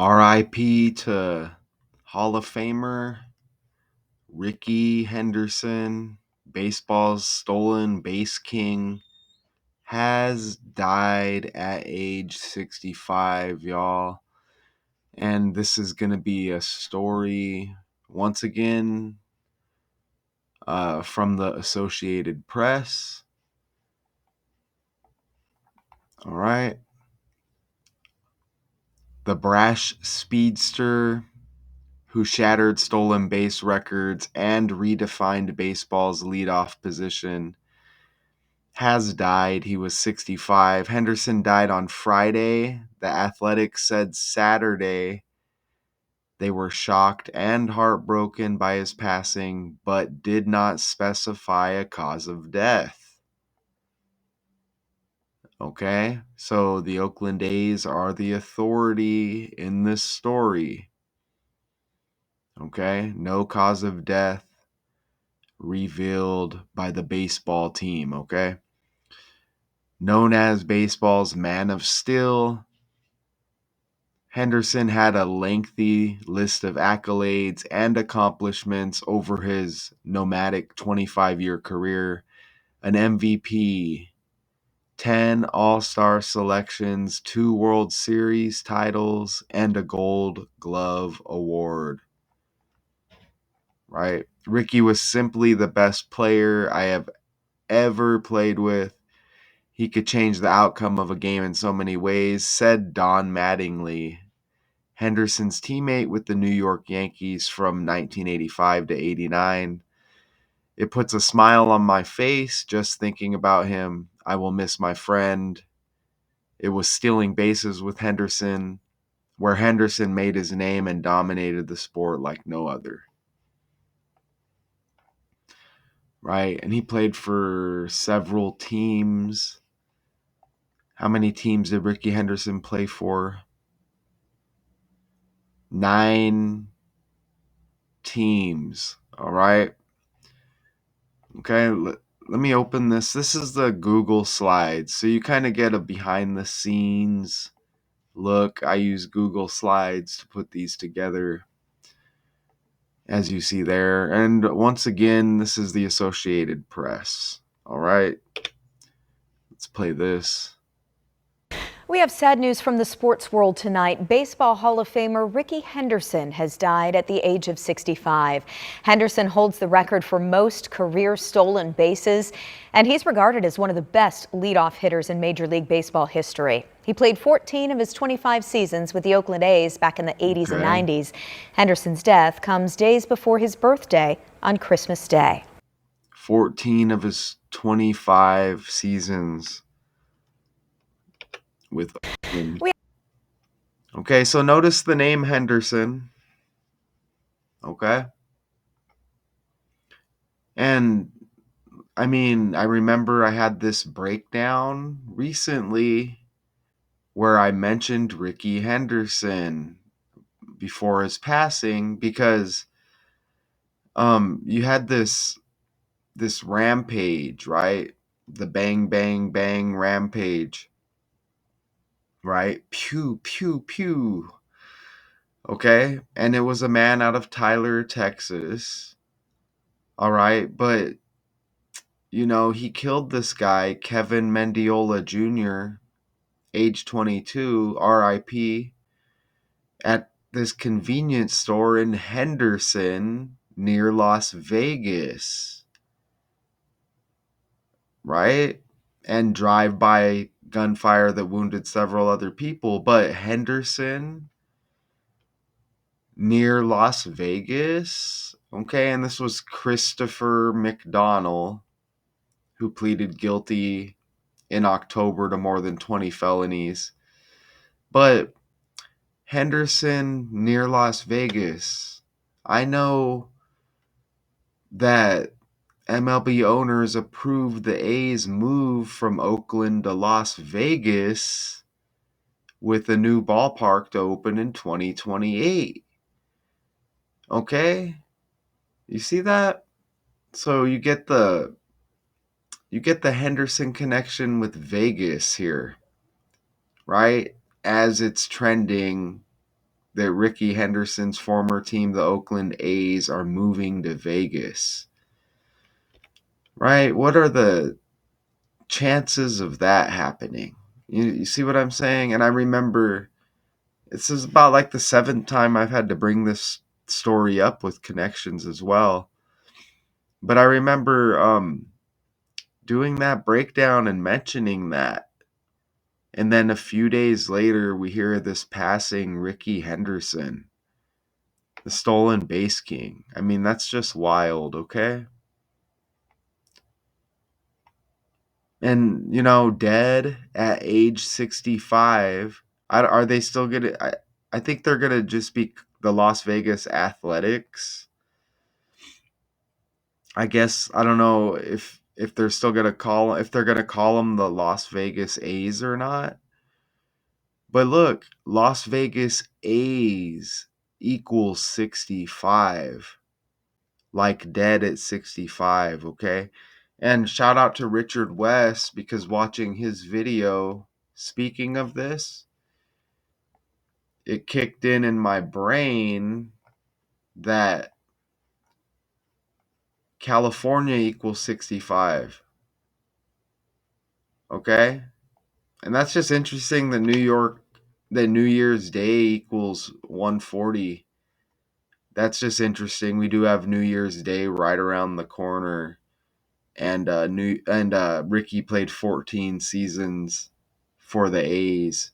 RIP to Hall of Famer Rickey Henderson, baseball's stolen base king, has died at age 65, y'all. And this is going to be a story, once again, from the Associated Press. All right. The brash speedster who shattered stolen base records and redefined baseball's leadoff position has died. He was 65. Henderson died on Friday. The Athletics said Saturday they were shocked and heartbroken by his passing, but did not specify a cause of death. Okay, so the Oakland A's are the authority in this story. Okay, no cause of death revealed by the baseball team. Okay, known as baseball's Man of Steel, Henderson had a lengthy list of accolades and accomplishments over his nomadic 25-year career: an MVP, 10 All-Star selections, 2 World Series titles, and a Gold Glove award. Right? Rickey was simply the best player I have ever played with. He could change the outcome of a game in so many ways, said Don Mattingly, Henderson's teammate with the New York Yankees from 1985 to 89. It puts a smile on my face just thinking about him. I will miss my friend. It was stealing bases with Henderson, where Henderson made his name and dominated the sport like no other. Right? And he played for several teams. How many teams did Rickey Henderson play for? 9 teams. All right. Okay, let me open this. This is the Google Slides. So you kind of get a behind the scenes look. I use Google Slides to put these together, as you see there. And once again, this is the Associated Press. All right, let's play this. We have sad news from the sports world tonight. Baseball Hall of Famer Rickey Henderson has died at the age of 65. Henderson holds the record for most career stolen bases, and he's regarded as one of the best leadoff hitters in Major League Baseball history. He played 14 of his 25 seasons with the Oakland A's back in the 80s and 90s. Henderson's death comes days before his birthday on Christmas Day. 14 of his 25 seasons with Oakland. Okay, so notice the name Henderson. Okay. And I mean, I remember I had this breakdown recently where I mentioned Rickey Henderson before his passing because you had this rampage, right? The bang bang bang rampage. Right? Pew pew pew. Okay? And it was a man out of Tyler, Texas. All right, but he killed this guy, Kevin Mendiola Jr., age 22, RIP, at this convenience store in Henderson near Las Vegas. Right? And drive-by gunfire that wounded several other people. But Henderson near Las Vegas? Okay, and this was Christopher McDonnell, who pleaded guilty in October to more than 20 felonies. But Henderson near Las Vegas, I know that MLB owners approved the A's move from Oakland to Las Vegas with a new ballpark to open in 2028. Okay? You see that? So you get the Henderson connection with Vegas here, right? As it's trending that Rickey Henderson's former team, the Oakland A's, are moving to Vegas. Right? What are the chances of that happening? You see what I'm saying? And I remember this is about like the seventh time I've had to bring this story up with connections as well. But I remember doing that breakdown and mentioning that. And then a few days later, we hear this passing Rickey Henderson, the stolen base king. I mean, that's just wild, okay? And, dead at age 65. Are they still going to. I think they're going to just be the Las Vegas Athletics. I guess I don't know if they're still gonna call if they're gonna call them the Las Vegas A's or not. But look, Las Vegas A's equals 65. Like dead at 65, okay? And shout out to Richard West because watching his video speaking of this, it kicked in my brain that California equals 65. Okay? And that's just interesting that New Year's Day equals 140. That's just interesting. We do have New Year's Day right around the corner. And Ricky played 14 seasons for the A's.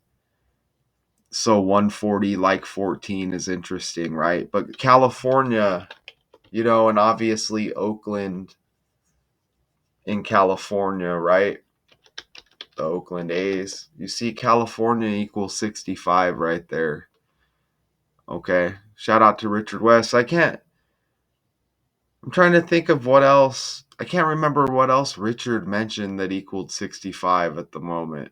So 140 like 14 is interesting, right? But California, and obviously Oakland in California, right? The Oakland A's. You see California equals 65 right there. Okay. Shout out to Richard West. I'm trying to think of what else. I can't remember what else Richard mentioned that equaled 65 at the moment.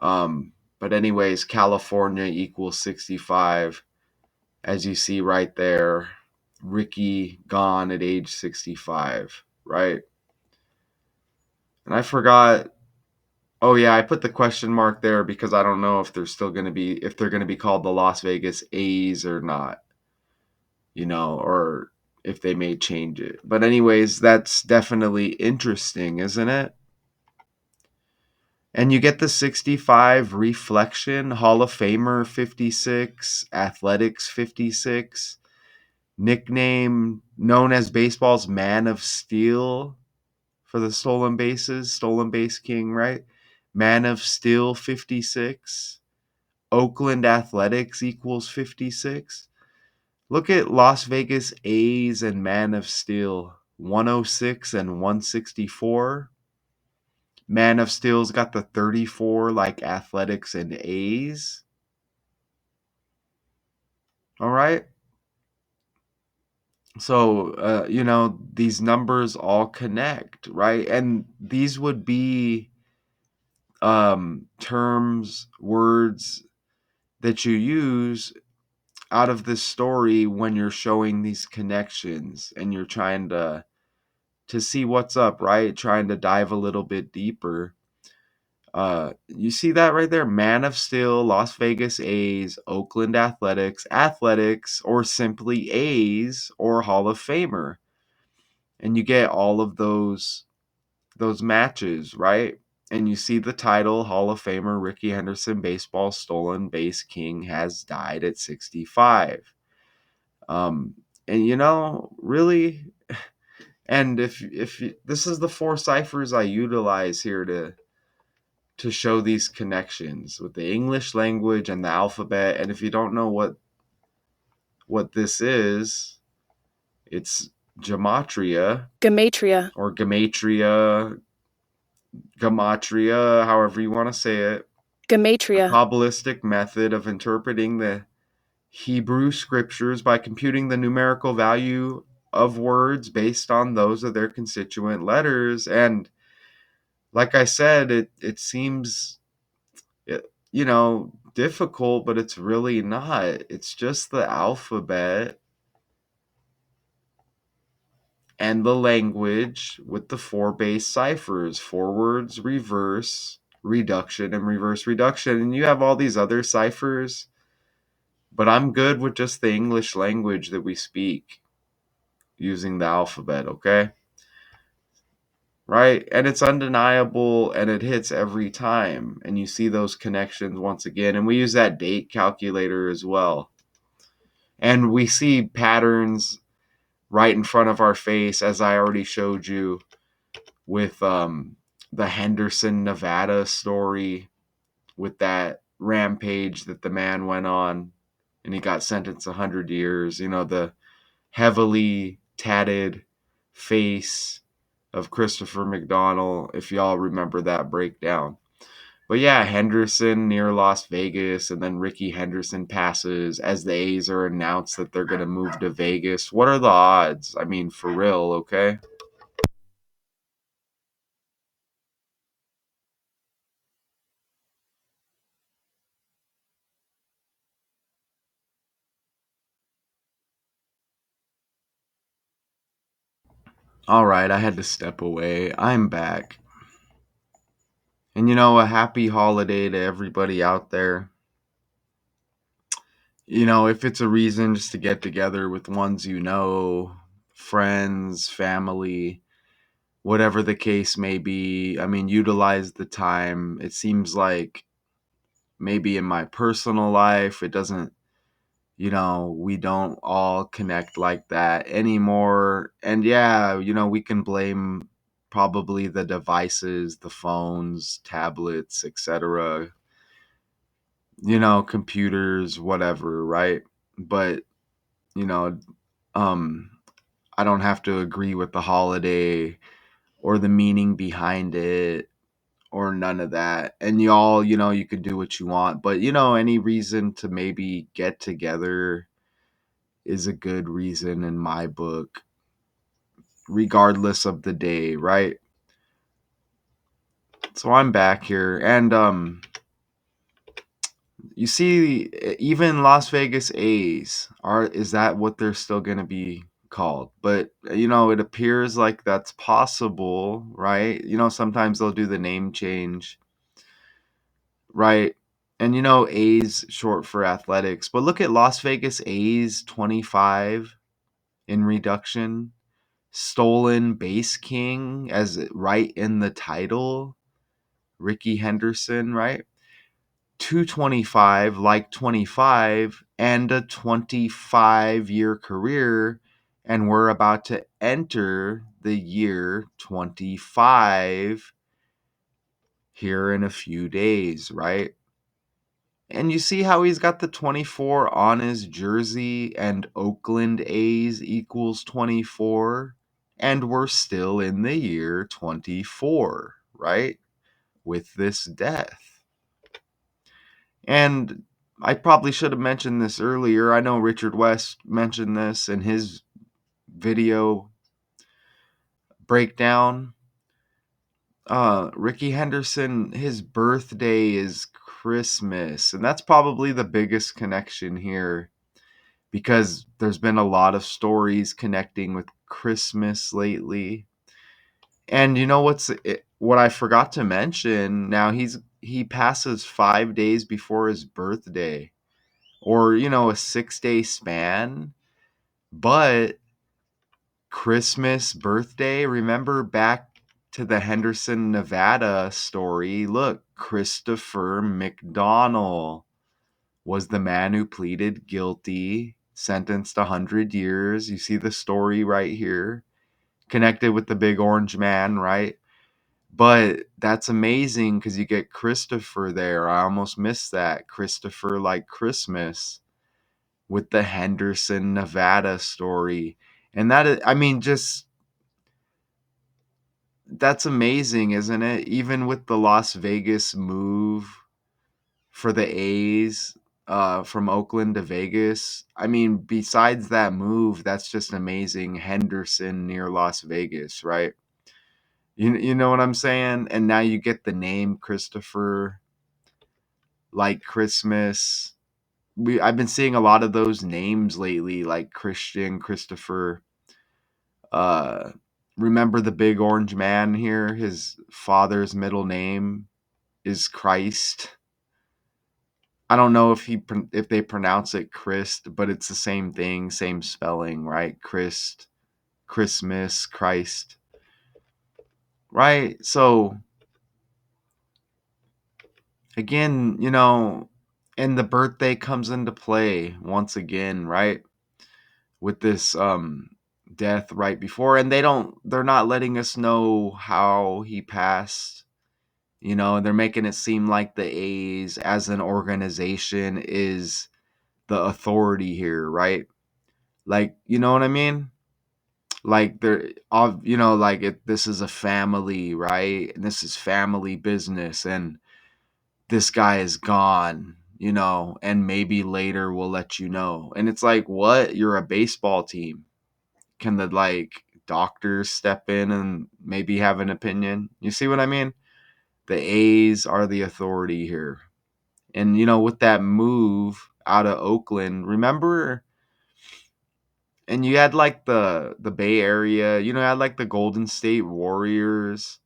But anyways, California equals 65. As you see right there, Ricky gone at age 65, right? And I forgot. Oh yeah, I put the question mark there because I don't know if they're going to be called the Las Vegas A's or not. Or if they may change it. But anyways, that's definitely interesting, isn't it? And you get the 65 reflection, Hall of Famer 56, Athletics 56, nickname known as baseball's Man of Steel for the stolen bases, stolen base king, right? Man of Steel 56, Oakland Athletics equals 56. Look at Las Vegas A's and Man of Steel, 106 and 164. Man of Steel's got the 34 like Athletics and A's. All right. So, these numbers all connect, right? And these would be terms, words that you use out of this story when you're showing these connections and you're trying to see what's up, right? Trying to dive a little bit deeper. You see that right there? Man of Steel, Las Vegas A's, Oakland Athletics, or simply A's or Hall of Famer. And you get all of those matches, right? And you see the title, Hall of Famer Rickey Henderson, baseball stolen base king, has died at 65. Um, and really, and if this is the four ciphers I utilize here to show these connections with the English language and the alphabet. And if you don't know what this is, it's gematria Gematria. or gematria, however you want to say it. A Gematria. Kabbalistic method of interpreting the Hebrew scriptures by computing the numerical value of words based on those of their constituent letters. And like I said, it seems difficult, but it's really not. It's just the alphabet and the language with the four base ciphers: forwards, reverse, reduction, and reverse reduction. And you have all these other ciphers But I'm good with just the English language that we speak using the alphabet, okay? Right? And it's undeniable and it hits every time. And you see those connections once again. And we use that date calculator as well. And we see patterns right in front of our face, as I already showed you with the Henderson, Nevada story, with that rampage that the man went on and he got sentenced 100 years. You know, the heavily tatted face of Christopher McDonald, if y'all remember that breakdown. But yeah, Henderson near Las Vegas, and then Rickey Henderson passes as the A's are announced that they're going to move to Vegas. What are the odds? I mean, for real, okay? All right, I had to step away. I'm back. And you know, a happy holiday to everybody out there. You know, if it's a reason just to get together with ones you know, friends, family, whatever the case may be, I mean, utilize the time. It seems like maybe in my personal life, it doesn't, we don't all connect like that anymore. And yeah, we can blame probably the devices, the phones, tablets, etc., computers, whatever, right? But, you know, um, I don't have to agree with the holiday or the meaning behind it or none of that. And y'all, you can do what you want, but any reason to maybe get together is a good reason in my book, regardless of the day, right? So I'm back here, and you see, even Las Vegas A's are is that what they're still going to be called? But it appears like that's possible, right? Sometimes they'll do the name change, right? And A's short for athletics. But look at Las Vegas A's 25 in reduction, stolen base king as right in the title, Rickey Henderson, right? 225 like 25 and a 25-year career, and we're about to enter the year 25 here in a few days, right? And you see how he's got the 24 on his jersey, and Oakland A's equals 24, and we're still in the year 24, right? With this death. And I probably should have mentioned this earlier. I know Richard West mentioned this in his video breakdown. Rickey Henderson, his birthday is Christmas, and that's probably the biggest connection here because there's been a lot of stories connecting with Christmas lately. And what I forgot to mention? Now he passes 5 days before his birthday, or a 6-day span. But Christmas, birthday, remember back to the Henderson, Nevada story? Look, Christopher McDonald was the man who pleaded guilty, sentenced 100 years. You see the story right here, connected with the big orange man, right? But that's amazing because you get Christopher there. I almost missed that. Christopher like Christmas with the Henderson, Nevada story. And that is, I mean, just that's amazing, isn't it? Even with the Las Vegas move for the A's from Oakland to Vegas. I mean, besides that move, that's just amazing. Henderson near Las Vegas, right? You know what I'm saying? And now you get the name Christopher like Christmas. I've been seeing a lot of those names lately, like Christian, Christopher. Uh, remember the big orange man here? His father's middle name is Christ. I don't know if they pronounce it Christ, but it's the same thing, same spelling, right? Christ, Christmas, Christ, right? So again, and the birthday comes into play once again, right? With this death right before, and they're not letting us know how he passed. They're making it seem like the A's as an organization is the authority here, right? Like, you know what I mean? Like they're like this is a family, right? And this is family business, and this guy is gone, and maybe later we'll let you know. And it's like, what? You're a baseball team. Can the doctors step in and maybe have an opinion? You see what I mean? The A's are the authority here. And with that move out of Oakland, remember, and you had the Bay Area, had the Golden State Warriors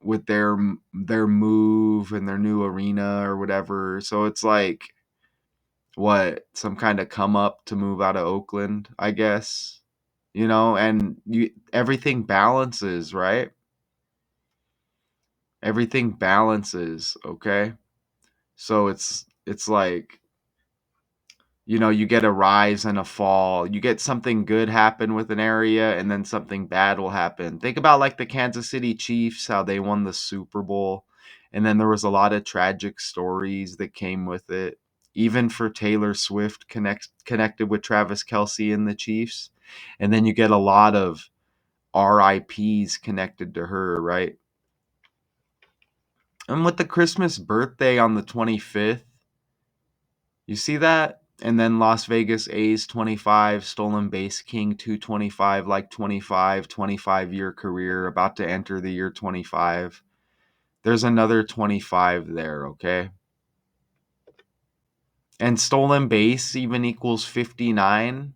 with their move and their new arena or whatever. So it's like what, some kind of come up to move out of Oakland, I guess. And everything balances, right? Everything balances, okay? So it's like, you get a rise and a fall. You get something good happen with an area, and then something bad will happen. Think about the Kansas City Chiefs, how they won the Super Bowl, and then there was a lot of tragic stories that came with it. Even for Taylor Swift connected with Travis Kelce and the Chiefs. And then you get a lot of RIPs connected to her, right? And with the Christmas birthday on the 25th, you see that? And then Las Vegas A's 25, stolen base king 225, 25-year career, about to enter the year 25. There's another 25 there, okay? And stolen base even equals 59.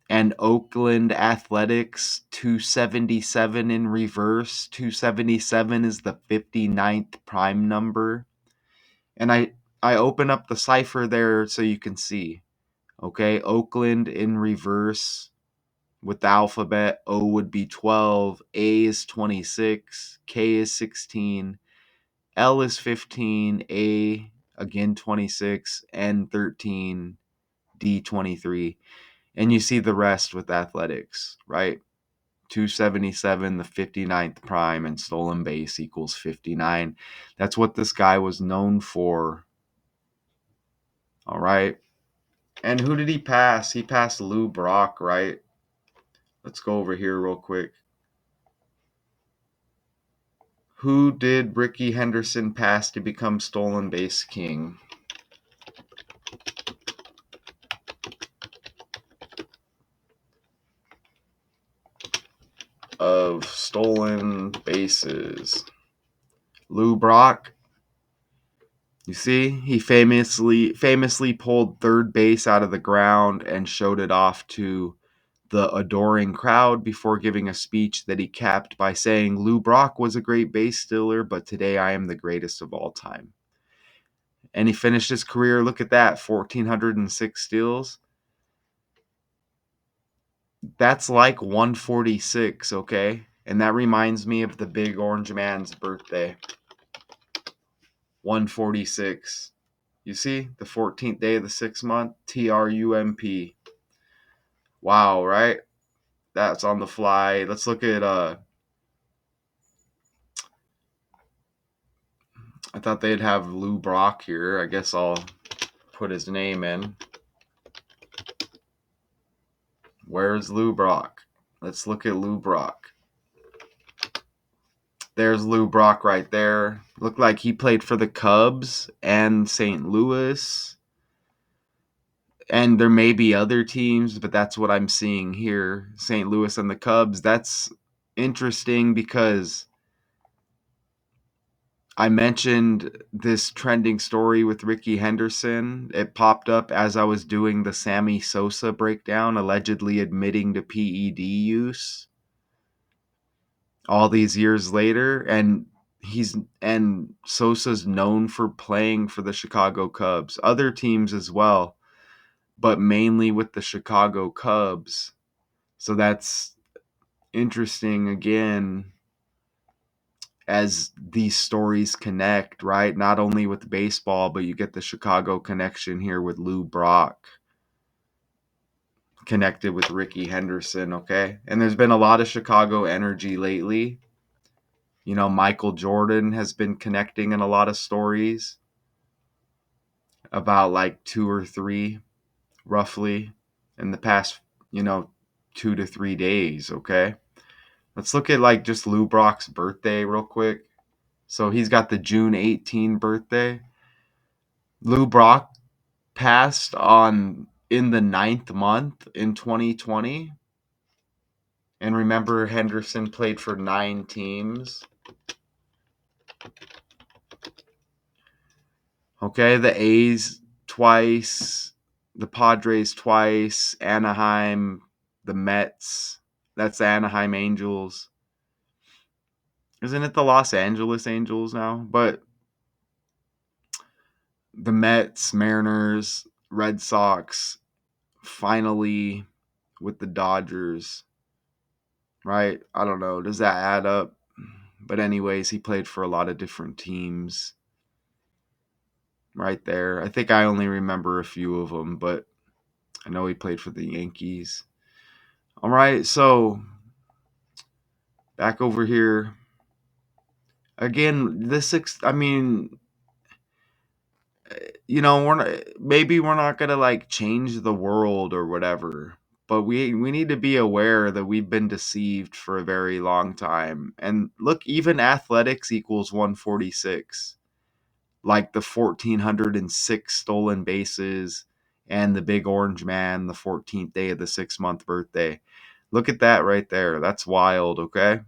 And Oakland Athletics 277 in reverse. 277 is the 59th prime number. And I open up the cipher there so you can see. Okay, Oakland in reverse with the alphabet. O would be 12, A is 26, K is 16, L is 15, A again 26, N 13, D 23. And you see the rest with athletics, right? 277, the 59th prime, and stolen base equals 59. That's what this guy was known for. All right. And who did he pass? He passed Lou Brock, right? Let's go over here real quick. Who did Rickey Henderson pass to become stolen base king? Of stolen bases. Lou Brock. You see, he famously pulled third base out of the ground and showed it off to the adoring crowd before giving a speech that he capped by saying, Lou Brock was a great base stealer, but today I am the greatest of all time. And he finished his career, look at that, 1,406 steals. That's like 146, okay? And that reminds me of the big orange man's birthday. 146. You see? The 14th day of the 6th month, TRUMP. Wow, right? That's on the fly. Let's look at I thought they'd have Lou Brock here. I guess I'll put his name in. Where's Lou Brock? Let's look at Lou Brock. There's Lou Brock right there. Looked like he played for the Cubs and St. Louis. And there may be other teams, but that's what I'm seeing here. St. Louis and the Cubs. That's interesting because I mentioned this trending story with Rickey Henderson. It popped up as I was doing the Sammy Sosa breakdown, allegedly admitting to PED use all these years later. And and Sosa's known for playing for the Chicago Cubs, other teams as well, but mainly with the Chicago Cubs. So that's interesting again as these stories connect, right? Not only with baseball, but you get the Chicago connection here with Lou Brock connected with Rickey Henderson, okay? And there's been a lot of Chicago energy lately. You know, Michael Jordan has been connecting in a lot of stories about like two or three, roughly, in the past, 2 to 3 days, okay? Let's look at like just Lou Brock's birthday real quick. So he's got the June 18 birthday. Lou Brock passed on in the ninth month in 2020. And remember, Henderson played for 9 teams. Okay, the A's twice, the Padres twice, Anaheim, the Mets. That's the Anaheim Angels. Isn't it the Los Angeles Angels now? But the Mets, Mariners, Red Sox, finally with the Dodgers, right? I don't know. Does that add up? But anyways, he played for a lot of different teams right there. I think I only remember a few of them, but I know he played for the Yankees. All right, so back over here. Again, I mean, we're not gonna like change the world or whatever, but we need to be aware that we've been deceived for a very long time. And look, even athletics equals 146, like the 1,406 stolen bases and the big orange man, the 14th day of the 6-month birthday. Look at that right there. That's wild, okay?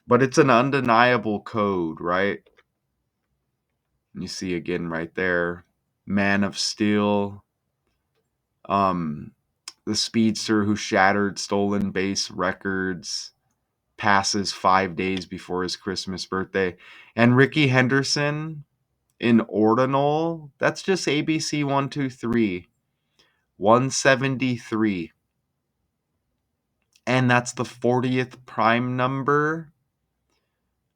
But it's an undeniable code, right? You see again right there, Man of Steel, um, the speedster who shattered stolen base records, passes 5 days before his Christmas birthday. And Rickey Henderson in ordinal, that's just ABC 123, 173. And that's the 40th prime number.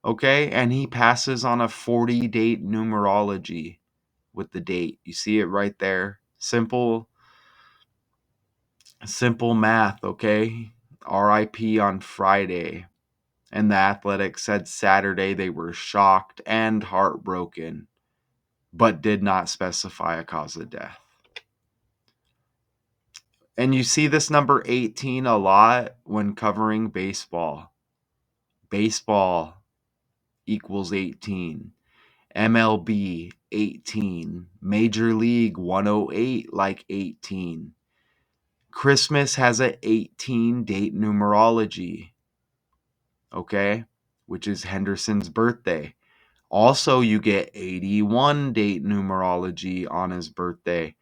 Okay, and he passes on a 40 date numerology with the date. You see it right there. Simple math, okay? RIP on Friday. And the Athletics said Saturday they were shocked and heartbroken, but did not specify a cause of death. And you see this number 18 a lot when covering baseball. Baseball equals 18. MLB 18. Major League 108 like 18. Christmas has a 18 date numerology, okay, which is Henderson's birthday. Also, you get 81 date numerology on his birthday.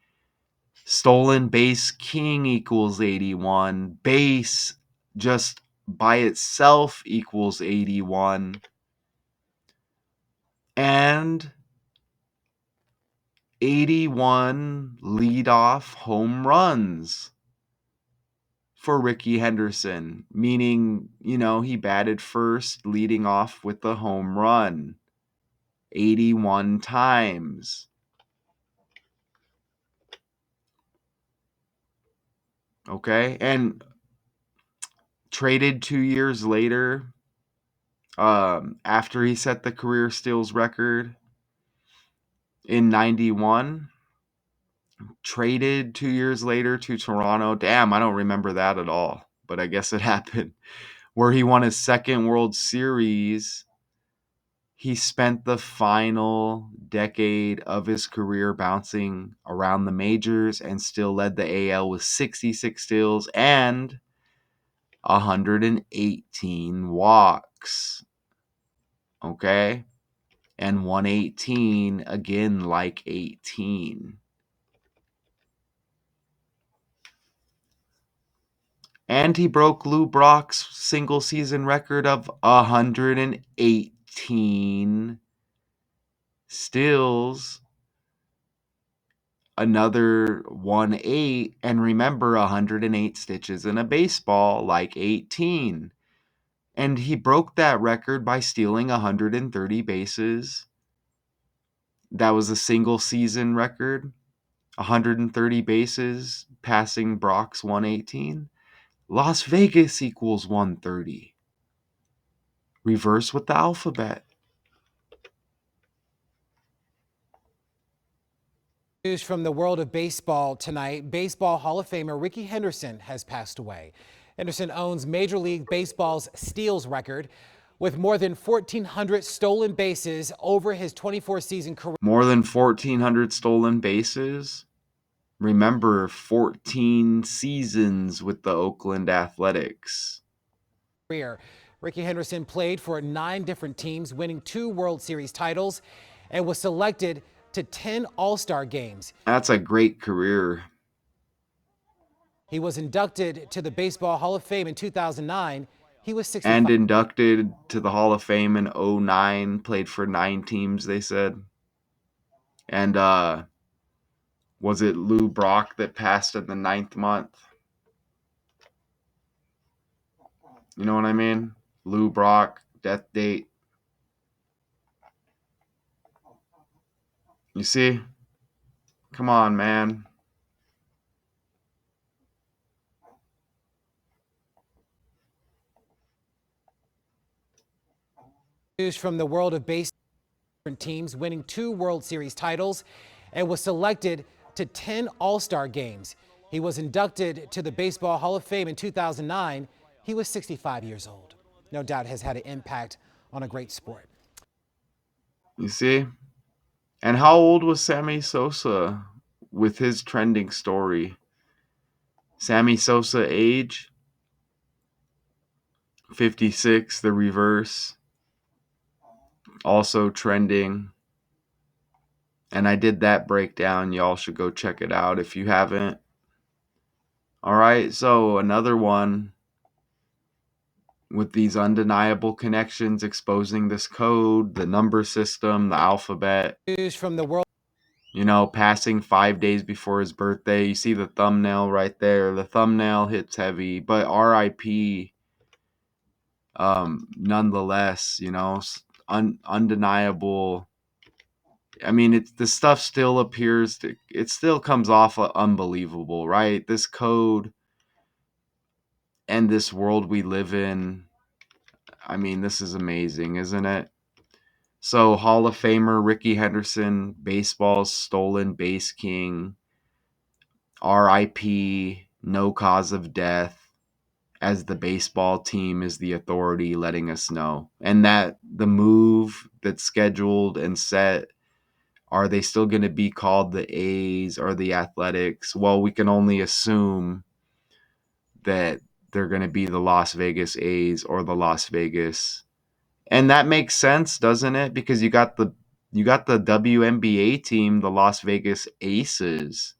Stolen base king equals 81. Base just by itself equals 81. And 81 leadoff home runs for Rickey Henderson, meaning, he batted first, leading off with the home run 81 times. Okay, and traded 2 years later, after he set the career steals record in 91, traded 2 years later to Toronto. Damn, I don't remember that at all, but I guess it happened. Where he won his second World Series. He spent the final decade of his career bouncing around the majors and still led the AL with 66 steals and 118 walks. Okay? And 118 again, like 18. And he broke Lou Brock's single season record of 118 18 steals, another 1-8, and remember 108 stitches in a baseball, like 18. And he broke that record by stealing 130 bases. That was a single season record. 130 bases, passing Brock's 118. Las Vegas equals 130. Reverse with the alphabet. News from the world of baseball tonight. Baseball Hall of Famer Rickey Henderson has passed away. Henderson owns Major League Baseball's steals record with more than 1,400 stolen bases over his 24-season career. More than 1,400 stolen bases. Remember, 14 seasons with the Oakland Athletics. Rickey Henderson played for 9 different teams, winning 2 World Series titles, and was selected to 10 All-Star games. That's a great career. He was inducted to the Baseball Hall of Fame in 2009. He was 65. And inducted to the Hall of Fame in 2009. Played for 9 teams, they said. And was it Lou Brock that passed in the 9th month? You know what I mean? Lou Brock, death date. You see? Come on, man. News from the world of baseball. Teams, winning 2 World Series titles, and was selected to 10 All-Star games. He was inducted to the Baseball Hall of Fame in 2009. He was 65 years old. No doubt has had an impact on a great sport. You see? And how old was Sammy Sosa with his trending story? Sammy Sosa age? 56, the reverse. Also trending. And I did that breakdown. Y'all should go check it out if you haven't. All right, so another one with these undeniable connections exposing this code, the number system, the alphabet. News from the world. You know, passing 5 days before his birthday. You see the thumbnail right there. The thumbnail hits heavy, but RIP nonetheless, you know, undeniable. I mean, the stuff still appears to, it still comes off unbelievable, right? This code and this world we live in. I mean, this is amazing, isn't it? So, Hall of Famer Rickey Henderson, baseball's stolen base king, RIP, no cause of death, as the baseball team is the authority letting us know. And that the move that's scheduled and set, are they still going to be called the A's or the Athletics? Well, we can only assume that they're going to be the Las Vegas A's or the Las Vegas. And that makes sense, doesn't it? Because you got the WNBA team, the Las Vegas Aces.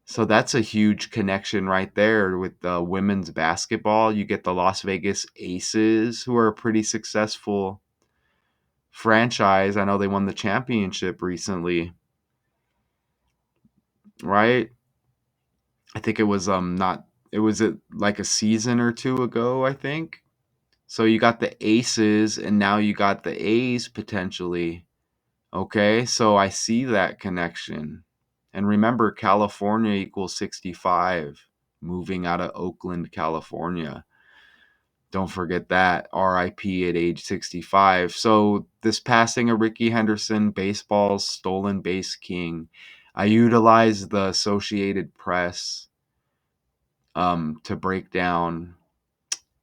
So that's a huge connection right there with women's basketball. You get the Las Vegas Aces, who are a pretty successful franchise. I know they won the championship recently, right? I think it was not it was like a season or two ago, I think. So you got the Aces and now you got the A's potentially. Okay? So I see that connection. And remember, California equals 65, moving out of Oakland, California. Don't forget that. RIP at age 65. So this passing of Rickey Henderson, baseball's stolen base king, I utilized the Associated Press to break down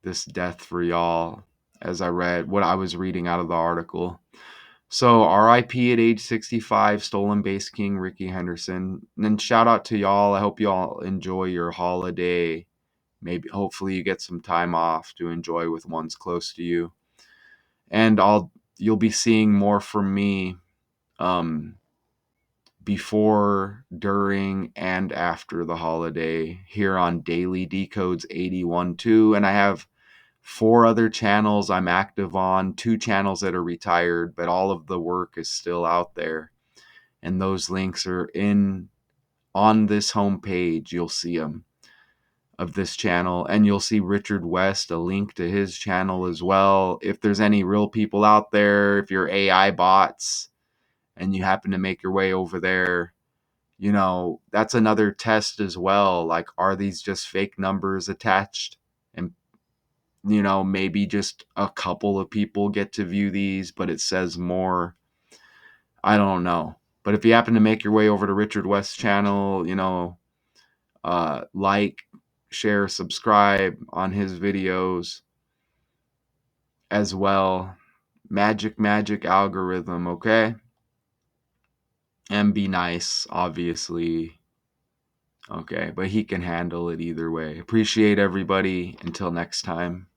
this death for y'all as I read what I was reading out of the article. So RIP at age 65, stolen base king Rickey Henderson. And then shout out to y'all. I hope y'all enjoy your holiday. Maybe hopefully you get some time off to enjoy with ones close to you. And you'll be seeing more from me before, during, and after the holiday here on Daily Decodes 81.2. And I have 4 other channels I'm active on, 2 channels that are retired, but all of the work is still out there. And those links are on this homepage. You'll see them, of this channel, and you'll see Richard West, a link to his channel as well. If there's any real people out there, if you're AI bots and you happen to make your way over there, that's another test as well. Like, are these just fake numbers attached? And, maybe just a couple of people get to view these, but it says more. I don't know. But if you happen to make your way over to Richard West's channel, like, share, subscribe on his videos as well. Magic algorithm, okay? And be nice, obviously. Okay, but he can handle it either way. Appreciate everybody. Until next time.